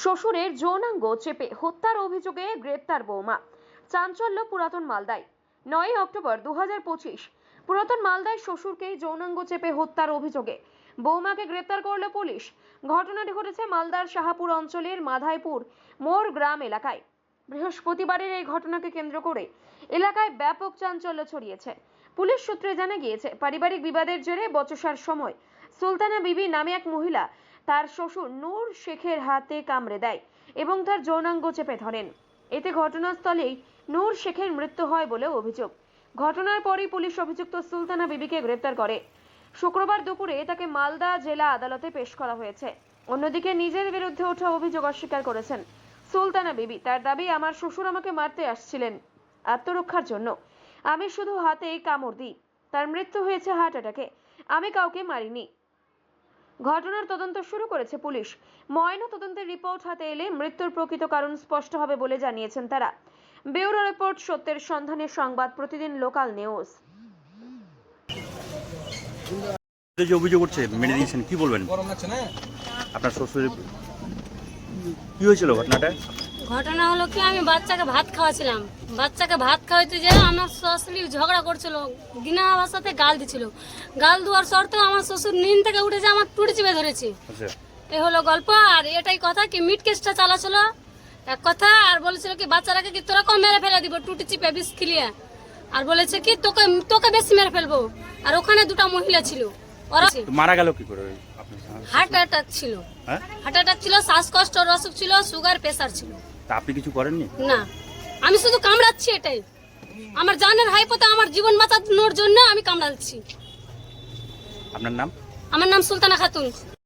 শ্বশুরের যৌনাঙ্গ চেপে হত্যার অভিযোগে গ্রেপ্তার বৌমা। চাঞ্চল্য পুরাতন মালদায়। 9 অক্টোবর 2025 পুরাতন মালদায় শ্বশুরকেই যৌনাঙ্গ চেপে হত্যার অভিযোগে বৌমাকে গ্রেপ্তার করল পুলিশ। ঘটনাটি ঘটেছে মালদার শাহাপুর অঞ্চলের মাধাইপুর মোড় গ্রাম এলাকায়। বৃহস্পতিবারের এই ঘটনাকে কেন্দ্র করে এলাকায় ব্যাপক চাঞ্চল্য ছড়িয়েছে। পুলিশ সূত্রে জানা গিয়েছে, পারিবারিক বিবাদের জেরে বচসার সময় সুলতানা বিবি নামে এক মহিলা তার শ্বশুর নূর শেখের হাতে কামড়ে দেয় এবং তার যৌনাঙ্গ চেপে ধরেন। এতে ঘটনাস্থলেই নূর শেখের মৃত্যু হয় বলে অভিযোগ। ঘটনার পরই পুলিশ অভিযুক্ত সুলতানা বিবিকে গ্রেপ্তার করে। শুক্রবার দুপুরে তাকে মালদা জেলা আদালতে পেশ করা হয়েছে। অন্যদিকে নিজের বিরুদ্ধে ওঠা অভিযোগ অস্বীকার করেছেন সুলতানা বিবি। তার দাবি, আমার শ্বশুর আমাকে মারতে আসছিলেন আত্মরক্ষার জন্য। আমি শুধু হাতে কামড় দিই। তার মৃত্যু হয়েছে হার্ট অ্যাটাকে। আমি কাউকে মারিনি। ঘটনার তদন্ত শুরু করেছে পুলিশ। ময়না তদন্তের রিপোর্ট হাতে এলে মৃত্যুর প্রকৃত কারণ স্পষ্ট হবে বলে জানিয়েছেন তারা। ব্যুরো রিপোর্ট, সত্যের সন্ধানে সংবাদ প্রতিদিন লোকাল নিউজ। যে অভিযোগ করছে মেনে নিয়েছেন, কি বলবেন? আপনার শ্বশুরের কি হয়েছিল ঘটনাটা? ঘটনা হলো কি, আমি বাচ্চাকে ভাত খাওয়াছিলাম। বাচ্চাকে ভাত খাওয়াইতে যে আমার শাশুড়ি ঝগড়া করছিল, গিনা ভাষাতে গাল দিছিল। গাল দেওয়ার শর্তেও আমার শ্বশুর নিন থেকে উঠে যে আমার টুটি চেপে ধরেছে। এ হলো গল্প। আর এটাই কথা কি, মিট কেসটা চালাছিল এক কথা, আর বলেছিল কি বাচ্চাটাকে কি তোরা কম মেরে ফেলে দিব টুটি চিপে বিষ খিলিয়ে, আর বলেছে কি তোকে তোকে বেশি মেরে ফেলবো। আর ওখানে দুটো মহিলা ছিল, ওরা মারা গেল কি করে? হার্ট অ্যাটাক ছিল, হার্ট অ্যাটাক ছিল, শ্বাসকষ্ট অসুখ ছিল, সুগার প্রেসার ছিল। তা আপনি কিছু করেননি? না, আমি শুধু কামড়াচ্ছি। এটাই আমার জানের হাইপোতে, আমার জীবন বাঁচানোর জন্য আমি কামড়াচ্ছি। আপনার নাম? আমার নাম সুলতানা খাতুন।